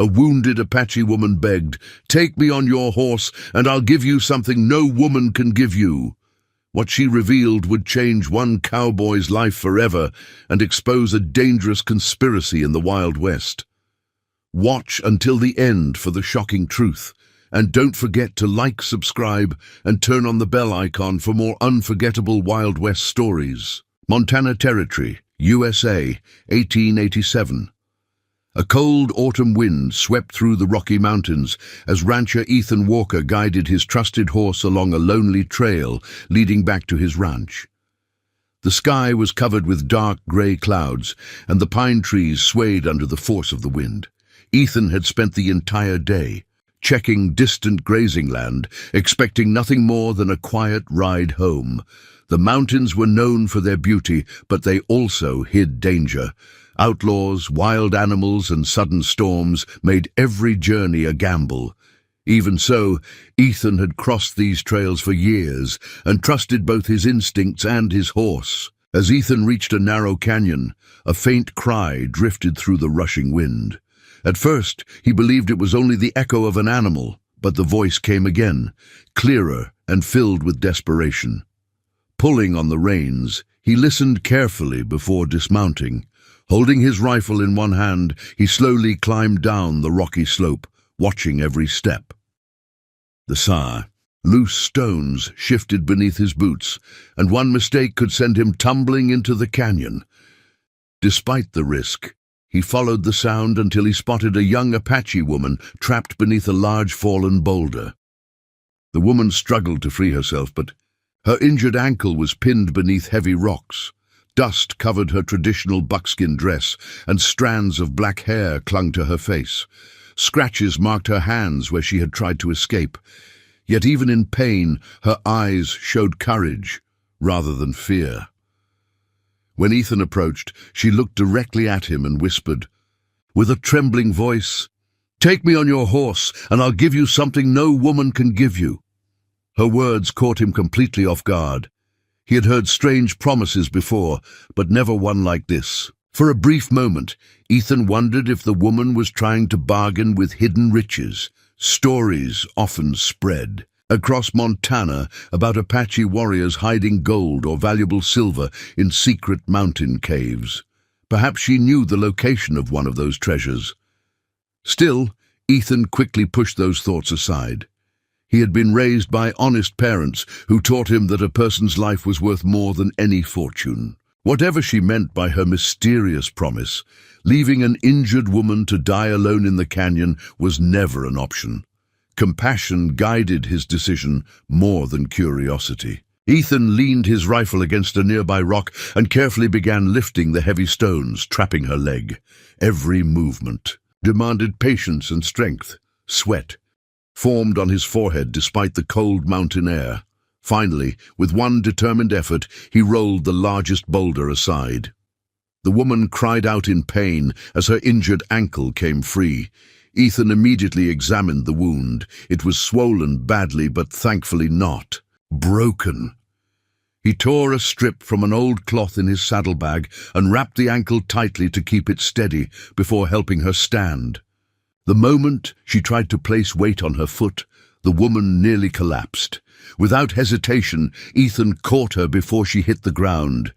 A wounded Apache woman begged, "Take me on your horse, and I'll give you something no woman can give you." What she revealed would change one cowboy's life forever and expose a dangerous conspiracy in the Wild West. Watch until the end for the shocking truth, and don't forget to like, subscribe, and turn on the bell icon for more unforgettable Wild West stories. Montana Territory, USA, 1887. A cold autumn wind swept through the Rocky Mountains as rancher Ethan Walker guided his trusted horse along a lonely trail leading back to his ranch. The sky was covered with dark gray clouds, and the pine trees swayed under the force of the wind. Ethan had spent the entire day checking distant grazing land, expecting nothing more than a quiet ride home. The mountains were known for their beauty, but they also hid danger. Outlaws, wild animals, and sudden storms made every journey a gamble. Even so, Ethan had crossed these trails for years and trusted both his instincts and his horse. As Ethan reached a narrow canyon, a faint cry drifted through the rushing wind. At first, he believed it was only the echo of an animal, but the voice came again, clearer and filled with desperation. Pulling on the reins, he listened carefully before dismounting. Holding his rifle in one hand, he slowly climbed down the rocky slope, watching every step. Loose stones shifted beneath his boots, and one mistake could send him tumbling into the canyon. Despite the risk, he followed the sound until he spotted a young Apache woman trapped beneath a large fallen boulder. The woman struggled to free herself, but her injured ankle was pinned beneath heavy rocks. Dust covered her traditional buckskin dress, and strands of black hair clung to her face. Scratches marked her hands where she had tried to escape. Yet even in pain, her eyes showed courage rather than fear. When Ethan approached, she looked directly at him and whispered, with a trembling voice, "Take me on your horse, and I'll give you something no woman can give you." Her words caught him completely off guard. He had heard strange promises before, but never one like this. For a brief moment, Ethan wondered if the woman was trying to bargain with hidden riches. Stories often spread across Montana about Apache warriors hiding gold or valuable silver in secret mountain caves. Perhaps she knew the location of one of those treasures. Still, Ethan quickly pushed those thoughts aside. He had been raised by honest parents who taught him that a person's life was worth more than any fortune. Whatever she meant by her mysterious promise, leaving an injured woman to die alone in the canyon was never an option. Compassion guided his decision more than curiosity. Ethan leaned his rifle against a nearby rock and carefully began lifting the heavy stones trapping her leg. Every movement demanded patience and strength. Sweat formed on his forehead despite the cold mountain air. Finally, with one determined effort, he rolled the largest boulder aside. The woman cried out in pain as her injured ankle came free. Ethan immediately examined the wound. It was swollen badly, but thankfully not broken. He tore a strip from an old cloth in his saddlebag and wrapped the ankle tightly to keep it steady before helping her stand. The moment she tried to place weight on her foot, the woman nearly collapsed. Without hesitation, Ethan caught her before she hit the ground.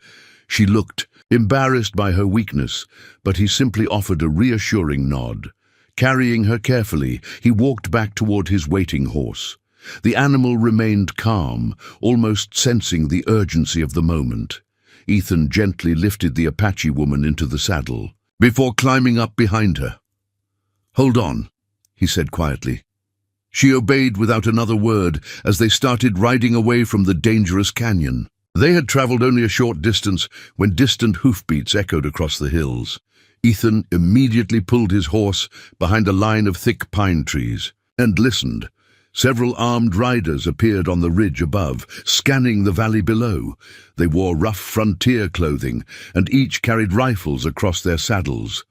She looked embarrassed by her weakness, but he simply offered a reassuring nod. Carrying her carefully, he walked back toward his waiting horse. The animal remained calm, almost sensing the urgency of the moment. Ethan gently lifted the Apache woman into the saddle, before climbing up behind her. "Hold on," he said quietly. She obeyed without another word as they started riding away from the dangerous canyon. They had traveled only a short distance when distant hoofbeats echoed across the hills. Ethan immediately pulled his horse behind a line of thick pine trees and listened. Several armed riders appeared on the ridge above, scanning the valley below. They wore rough frontier clothing, and each carried rifles across their saddles.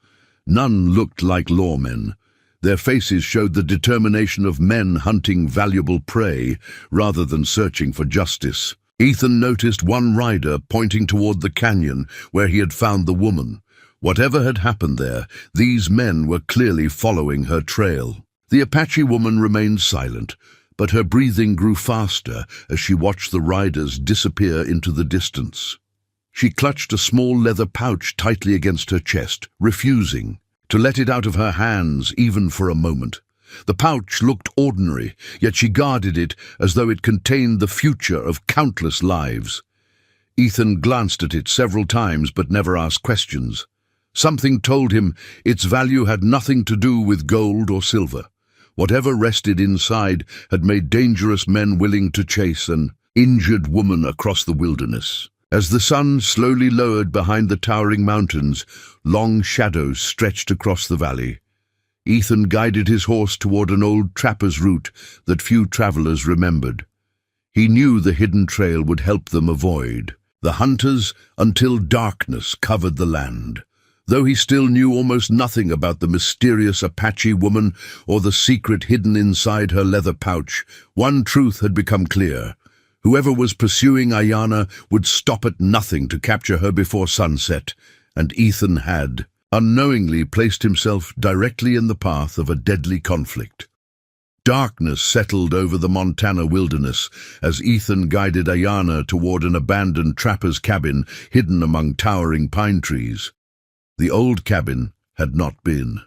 None looked like lawmen. Their faces showed the determination of men hunting valuable prey rather than searching for justice. Ethan noticed one rider pointing toward the canyon where he had found the woman. Whatever had happened there, these men were clearly following her trail. The Apache woman remained silent, but her breathing grew faster as she watched the riders disappear into the distance. She clutched a small leather pouch tightly against her chest, refusing to let it out of her hands even for a moment. The pouch looked ordinary, yet she guarded it as though it contained the future of countless lives. Ethan glanced at it several times but never asked questions. Something told him its value had nothing to do with gold or silver. Whatever rested inside had made dangerous men willing to chase an injured woman across the wilderness. As the sun slowly lowered behind the towering mountains, long shadows stretched across the valley. Ethan guided his horse toward an old trapper's route that few travelers remembered. He knew the hidden trail would help them avoid the hunters until darkness covered the land. Though he still knew almost nothing about the mysterious Apache woman or the secret hidden inside her leather pouch, one truth had become clear. Whoever was pursuing Ayanna would stop at nothing to capture her before sunset, and Ethan had unknowingly placed himself directly in the path of a deadly conflict. Darkness settled over the Montana wilderness as Ethan guided Ayanna toward an abandoned trapper's cabin hidden among towering pine trees. The old cabin had not been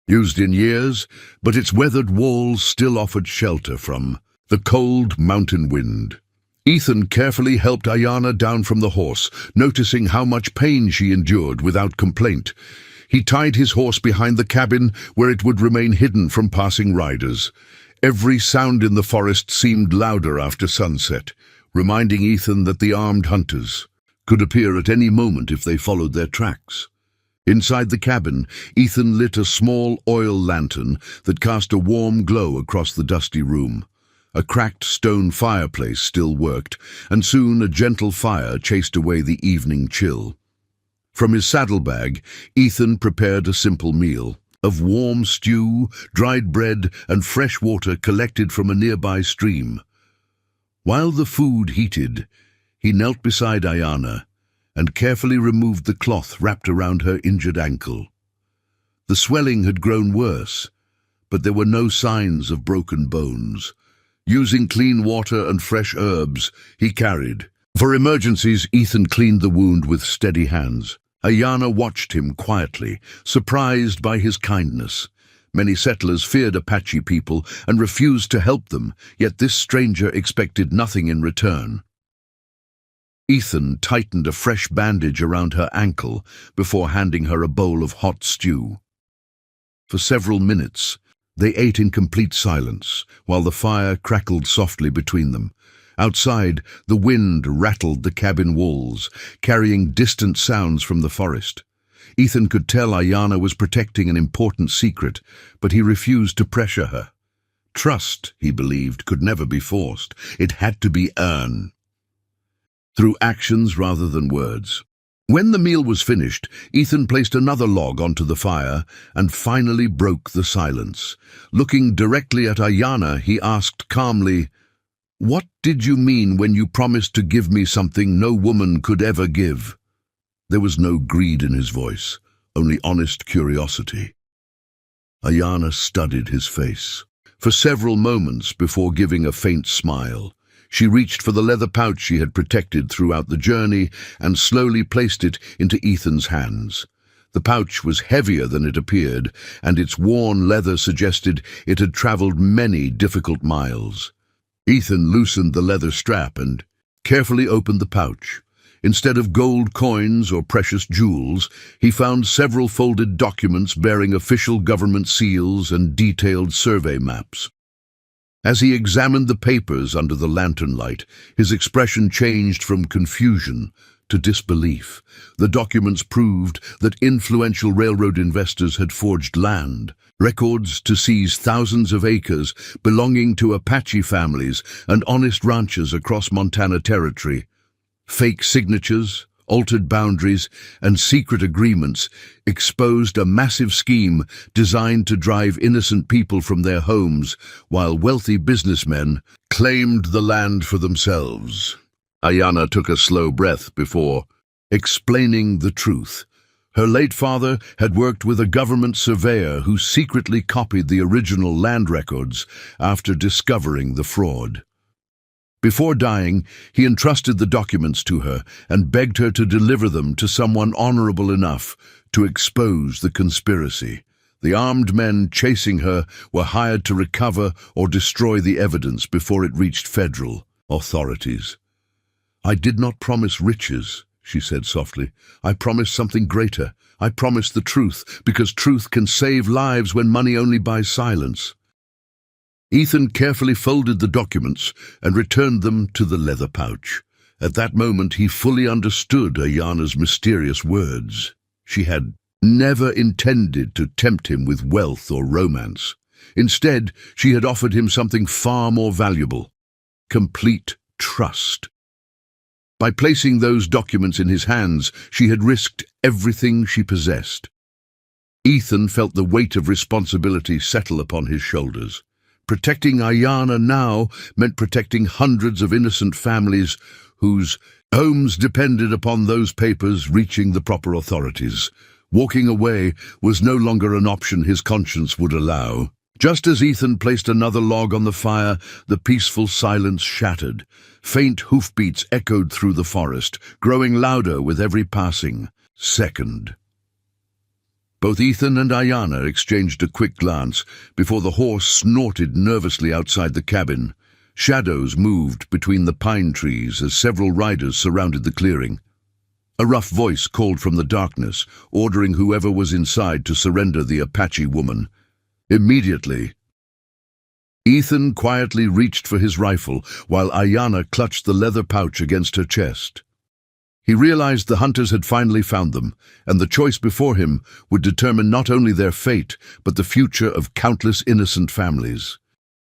used in years, but its weathered walls still offered shelter from the cold mountain wind. Ethan carefully helped Ayanna down from the horse, noticing how much pain she endured without complaint. He tied his horse behind the cabin where it would remain hidden from passing riders. Every sound in the forest seemed louder after sunset, reminding Ethan that the armed hunters could appear at any moment if they followed their tracks. Inside the cabin, Ethan lit a small oil lantern that cast a warm glow across the dusty room. A cracked stone fireplace still worked, and soon a gentle fire chased away the evening chill. From his saddlebag, Ethan prepared a simple meal of warm stew, dried bread, and fresh water collected from a nearby stream. While the food heated, he knelt beside Ayanna and carefully removed the cloth wrapped around her injured ankle. The swelling had grown worse, but there were no signs of broken bones. Using clean water and fresh herbs, he carried. For emergencies, Ethan cleaned the wound with steady hands. Ayanna watched him quietly, surprised by his kindness. Many settlers feared Apache people and refused to help them, yet this stranger expected nothing in return. Ethan tightened a fresh bandage around her ankle before handing her a bowl of hot stew. For several minutes, they ate in complete silence, while the fire crackled softly between them. Outside, the wind rattled the cabin walls, carrying distant sounds from the forest. Ethan could tell Ayanna was protecting an important secret, but he refused to pressure her. Trust, he believed, could never be forced. It had to be earned through actions rather than words. When the meal was finished, Ethan placed another log onto the fire and finally broke the silence. Looking directly at Ayanna, he asked calmly, "What did you mean when you promised to give me something no woman could ever give?" There was no greed in his voice, only honest curiosity. Ayanna studied his face for several moments before giving a faint smile. She reached for the leather pouch she had protected throughout the journey and slowly placed it into Ethan's hands. The pouch was heavier than it appeared, and its worn leather suggested it had traveled many difficult miles. Ethan loosened the leather strap and carefully opened the pouch. Instead of gold coins or precious jewels, he found several folded documents bearing official government seals and detailed survey maps. As he examined the papers under the lantern light, his expression changed from confusion to disbelief. The documents proved that influential railroad investors had forged land records to seize thousands of acres belonging to Apache families and honest ranchers across Montana Territory. Fake signatures, altered boundaries, and secret agreements exposed a massive scheme designed to drive innocent people from their homes, while wealthy businessmen claimed the land for themselves. Ayanna took a slow breath before explaining the truth. Her late father had worked with a government surveyor who secretly copied the original land records after discovering the fraud. Before dying, he entrusted the documents to her and begged her to deliver them to someone honorable enough to expose the conspiracy. The armed men chasing her were hired to recover or destroy the evidence before it reached federal authorities. "I did not promise riches," she said softly. "I promised something greater. I promised the truth, because truth can save lives when money only buys silence." Ethan carefully folded the documents and returned them to the leather pouch. At that moment, he fully understood Ayana's mysterious words. She had never intended to tempt him with wealth or romance. Instead, she had offered him something far more valuable: complete trust. By placing those documents in his hands, she had risked everything she possessed. Ethan felt the weight of responsibility settle upon his shoulders. Protecting Ayana now meant protecting hundreds of innocent families whose homes depended upon those papers reaching the proper authorities. Walking away was no longer an option his conscience would allow. Just as Ethan placed another log on the fire, the peaceful silence shattered. Faint hoofbeats echoed through the forest, growing louder with every passing second. Both Ethan and Ayana exchanged a quick glance before the horse snorted nervously outside the cabin. Shadows moved between the pine trees as several riders surrounded the clearing. A rough voice called from the darkness, ordering whoever was inside to surrender the Apache woman. Immediately, Ethan quietly reached for his rifle while Ayana clutched the leather pouch against her chest. He realized the hunters had finally found them, and the choice before him would determine not only their fate, but the future of countless innocent families.